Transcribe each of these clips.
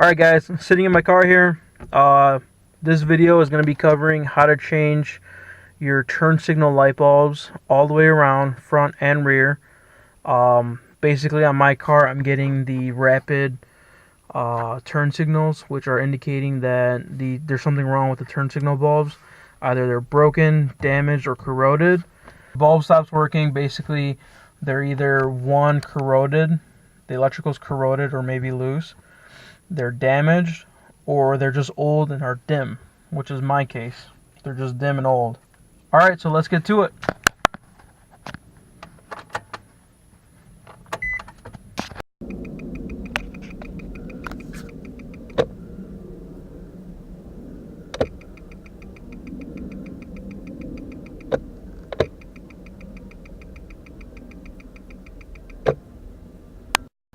Alright guys, I'm sitting in my car here. This video is going to be covering how to change your turn signal light bulbs all the way around, front and rear. Basically on my car I'm getting the rapid turn signals, which are indicating that there's something wrong with the turn signal bulbs. Either they're broken, damaged, or corroded. The bulb stops working. Basically they're either one, corroded, the electrical's corroded or maybe loose, they're damaged, or they're just old and are dim, which is my case. They're just dim and old. Alright, so let's get to it.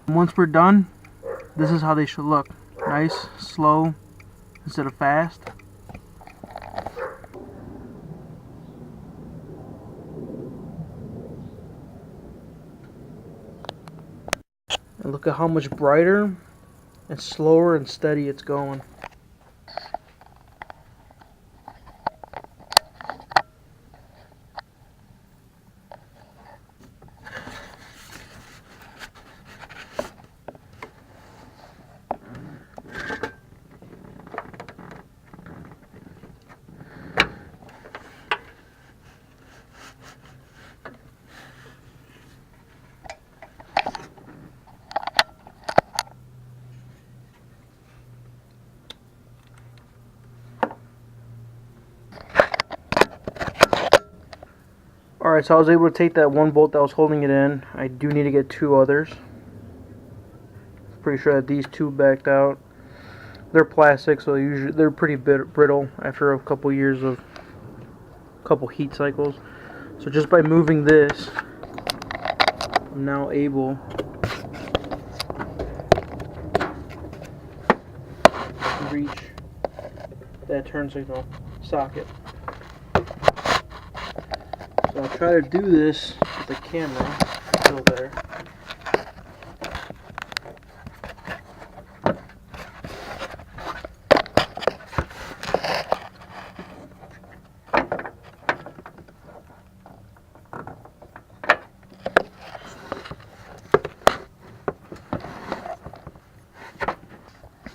Once we're done, this is how they should look. Nice, slow, instead of fast. And look at how much brighter and slower and steady it's going. Alright, so I was able to take that one bolt that was holding it in. I do need to get two others. Pretty sure that these two backed out. They're plastic, so they're pretty brittle after a couple years of heat cycles. So just by moving this, I'm now able to reach that turn signal socket. So I'll try to do this with the camera still there.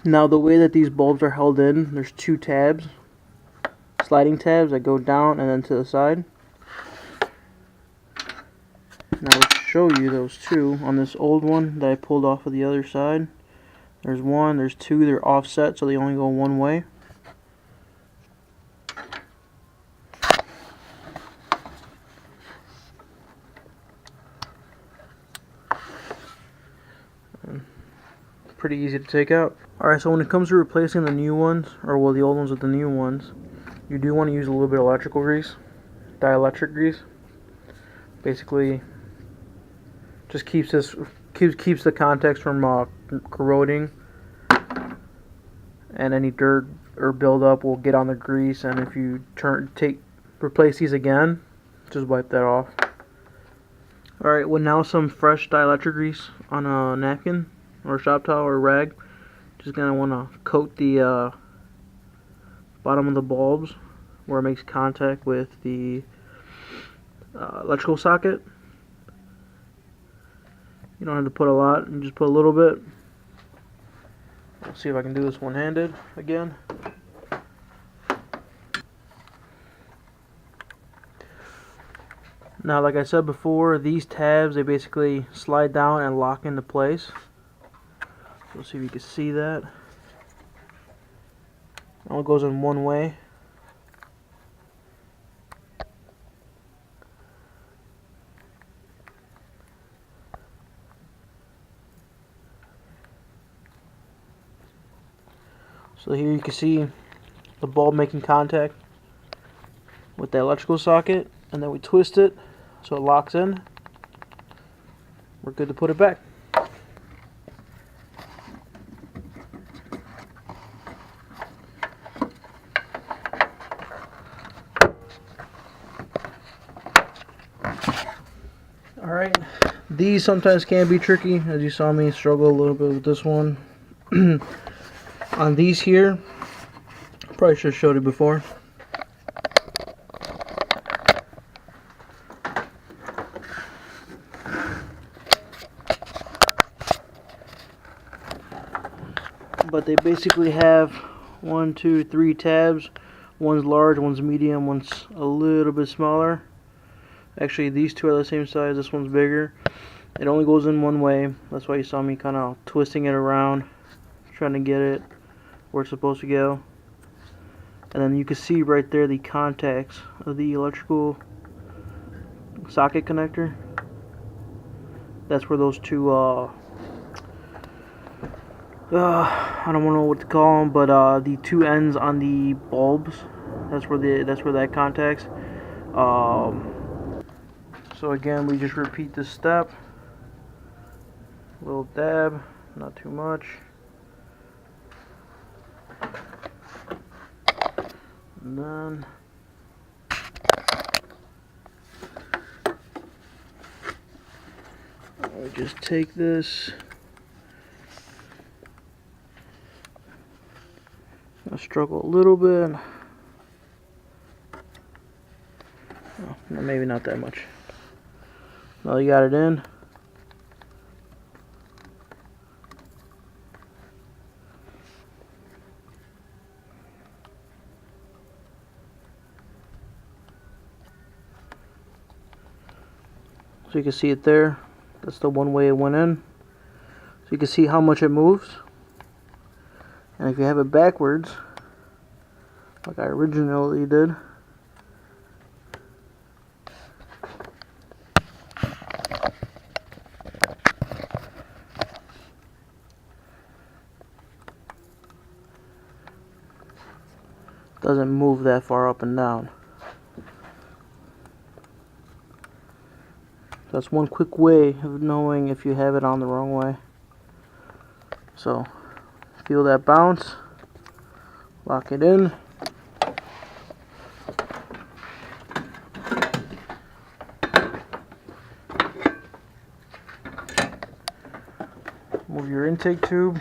Now the way that these bulbs are held in, there's two tabs, sliding tabs that go down and then to the side. Now let's show you those two on this old one that I pulled off of the other side. There's one, there's two, they're offset so they only go one way. Pretty easy to take out. Alright, so when it comes to replacing the new ones, or well, the old ones with the new ones, you do want to use a little bit of electrical grease, dielectric grease. Basically, just keeps the contacts from corroding, and any dirt or buildup will get on the grease. And if you replace these again, just wipe that off. Alright, well, now some fresh dielectric grease on a napkin or a shop towel or a rag. Just gonna want to coat the bottom of the bulbs where it makes contact with the electrical socket. You don't have to put a lot, you just put a little bit. Let's see if I can do this one-handed again. Now, like I said before, these tabs, they basically slide down and lock into place. So let's see if you can see that. It all goes in one way. So here you can see the bulb making contact with the electrical socket, and then we twist it so it locks in. We're good to put it back. Alright, these sometimes can be tricky, as you saw me struggle a little bit with this one. On these here, probably should have showed it before. But they basically have 1, 2, 3 tabs. One's large, one's medium, one's a little bit smaller. Actually, these two are the same size. This one's bigger. It only goes in one way. That's why you saw me kind of twisting it around, trying to get it where it's supposed to go. And then you can see right there the contacts of the electrical socket connector. That's where those two I don't know what to call them, but the two ends on the bulbs. That's where that contacts. So again, we just repeat this step. A little dab, not too much. And then I just take this. I struggle a little bit. Oh, maybe not that much. Now you got it in. So you can see it there. That's the one way it went in. So you can see how much it moves. And if you have it backwards, like I originally did, doesn't move that far up and down. That's one quick way of knowing if you have it on the wrong way. So, feel that bounce, lock it in. Move your intake tube.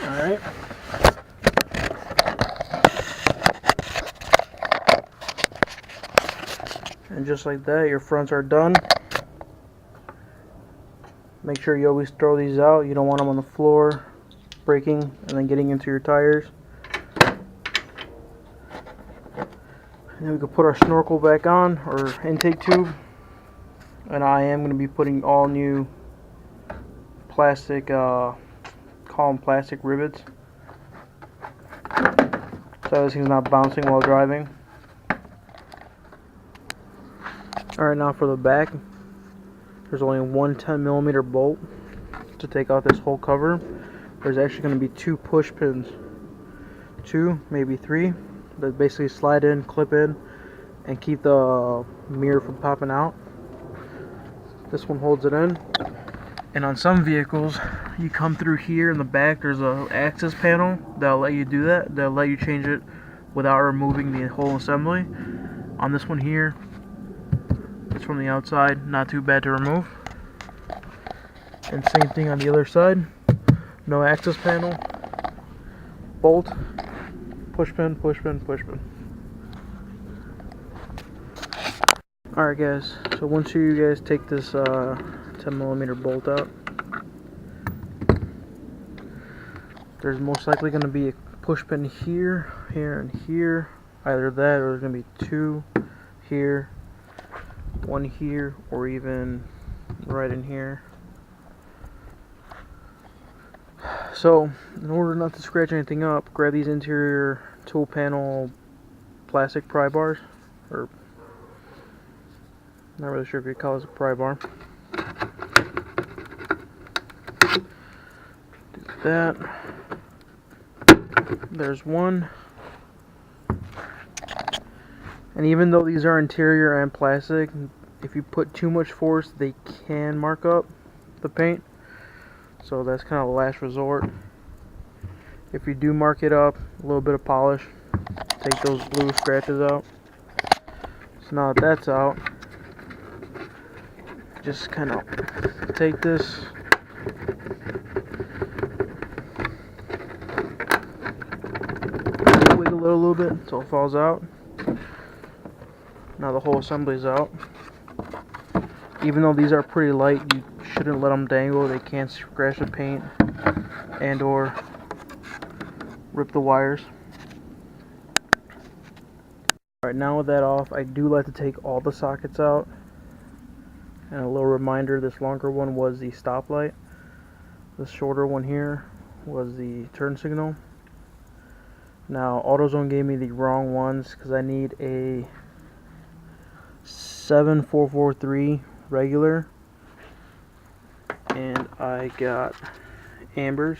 Alright. And just like that, your fronts are done. Make sure you always throw these out. You don't want them on the floor, breaking and then getting into your tires. And then we can put our snorkel back on, or intake tube. And I am going to be putting all new plastic, call them plastic rivets, so this thing's not bouncing while driving. Alright, now for the back, there's only one 10mm bolt to take out this whole cover. There's actually going to be 2 push pins, 2, maybe 3, that basically slide in, clip in, and keep the mirror from popping out. This one holds it in. And on some vehicles, you come through here in the back, there's a access panel that'll let you do that. That'll let you change it without removing the whole assembly. On this one here, it's from the outside, not too bad to remove. And same thing on the other side. No access panel. Bolt, push pin, push pin, push pin. Alright guys, so once you guys take this 10mm bolt out, there's most likely going to be a push pin here, here, and here. Either that, or there's going to be 2 here, 1 here, or even right in here. So, in order not to scratch anything up, grab these interior tool panel plastic pry bars, or not really sure if you call this a pry bar. Do that. There's one. And even though these are interior and plastic, if you put too much force, they can mark up the paint. So that's kind of the last resort. If you do mark it up, a little bit of polish, take those blue scratches out. So now that that's out, just kind of take this, wiggle it a little bit until it falls out. Now the whole assembly's out. Even though these are pretty light, you shouldn't let them dangle. They can scratch the paint and or rip the wires. Alright, now with that off, I do like to take all the sockets out. And a little reminder, this longer one was the stoplight. This shorter one here was the turn signal. Now AutoZone gave me the wrong ones because I need a 7443 regular, and I got ambers.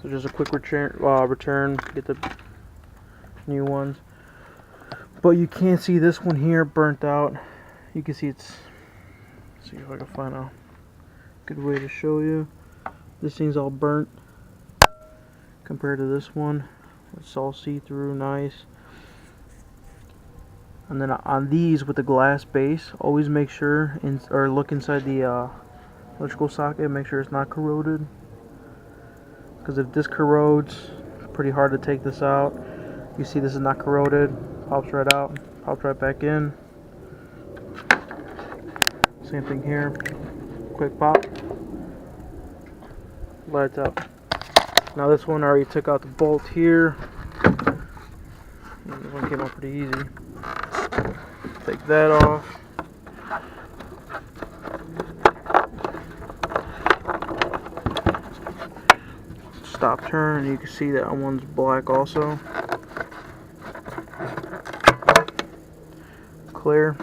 So just a quick return, get the new ones. But you can't see this one here burnt out. You can see it's, let's see if I can find a good way to show you. This thing's all burnt compared to this one. It's all see-through, nice. And then on these with the glass base, always make sure or look inside the electrical socket, make sure it's not corroded. Because if this corrodes, it's pretty hard to take this out. You see this is not corroded, pops right out, pops right back in. Same thing here, quick pop, lights out. Now this one I already took out the bolt here. This one came out pretty easy. Take that off. Stop turn, and you can see that one's black also. Clear.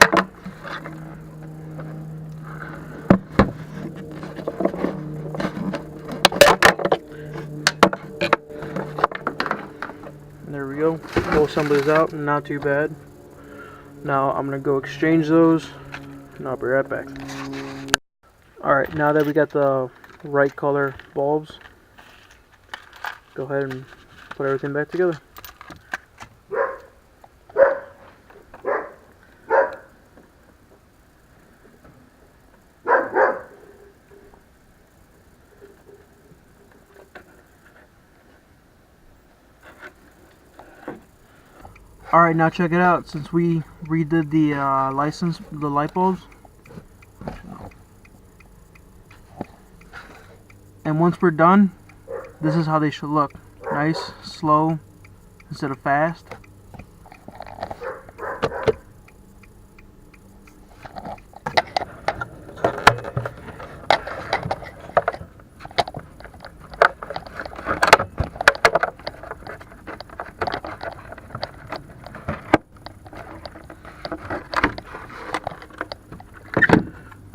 And there we go. Whole assembly is out, and not too bad. Now I'm gonna go exchange those, and I'll be right back. Alright, now that we got the right color bulbs, go ahead and put everything back together. Alright, now check it out. Since we redid the light bulbs, and once we're done, this is how they should look. Nice, slow, instead of fast.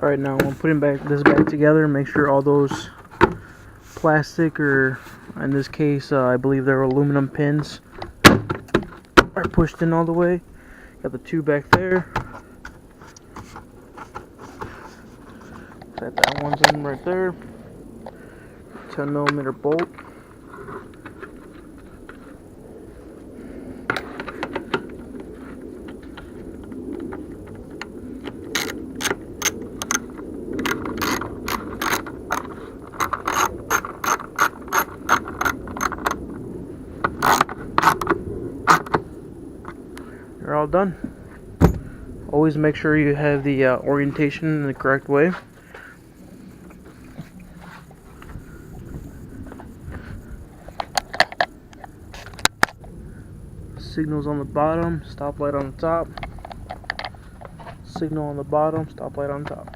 Alright, now I'm putting this back together. Make sure all those plastic, or in this case I believe they're aluminum pins, are pushed in all the way. Got the two back there. That one's in right there. 10mm bolt. You're all done. Always make sure you have the orientation in the correct way. Signals on the bottom, stoplight on the top. Signal on the bottom, stoplight on top.